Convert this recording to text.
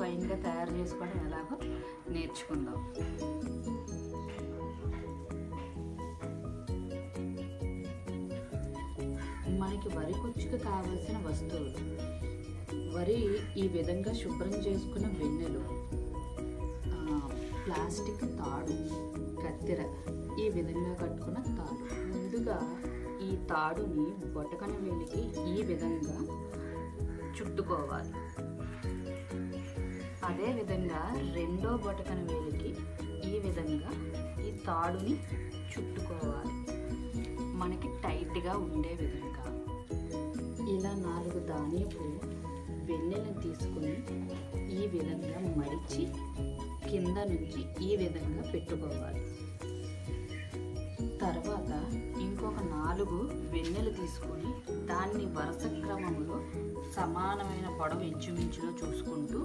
స్వయంగా తయారు చేసుకోవడం ఎలాగో నేర్చుకుందాం. మనకి వరి కుచ్చుకు కావలసిన వస్తువులు: వరి ఈ విధంగా శుభ్రం చేసుకున్న వెన్నెలు, ప్లాస్టిక్ తాడు, కత్తెర, ఈ విధంగా కట్టుకున్న తాడు. ముందుగా ఈ తాడుని బొటకన వేలికి ఈ విధంగా చుట్టుకోవాలి. అదేవిధంగా రెండో బొటకన వేలికి ఈ విధంగా ఈ తాడుని చుట్టుకోవాలి, మనకి టైట్గా ఉండే విధంగా. ఇలా 4 దానిపు వెన్నెలను తీసుకుని ఈ విధంగా మడిచి కింద నుంచి ఈ విధంగా పెట్టుకోవాలి. తర్వాత ఇంకొక 4 వెన్నెలు తీసుకొని దాన్ని వరుస క్రమంలో సమానమైన పొడవు ఇంచుమించులో చూసుకుంటూ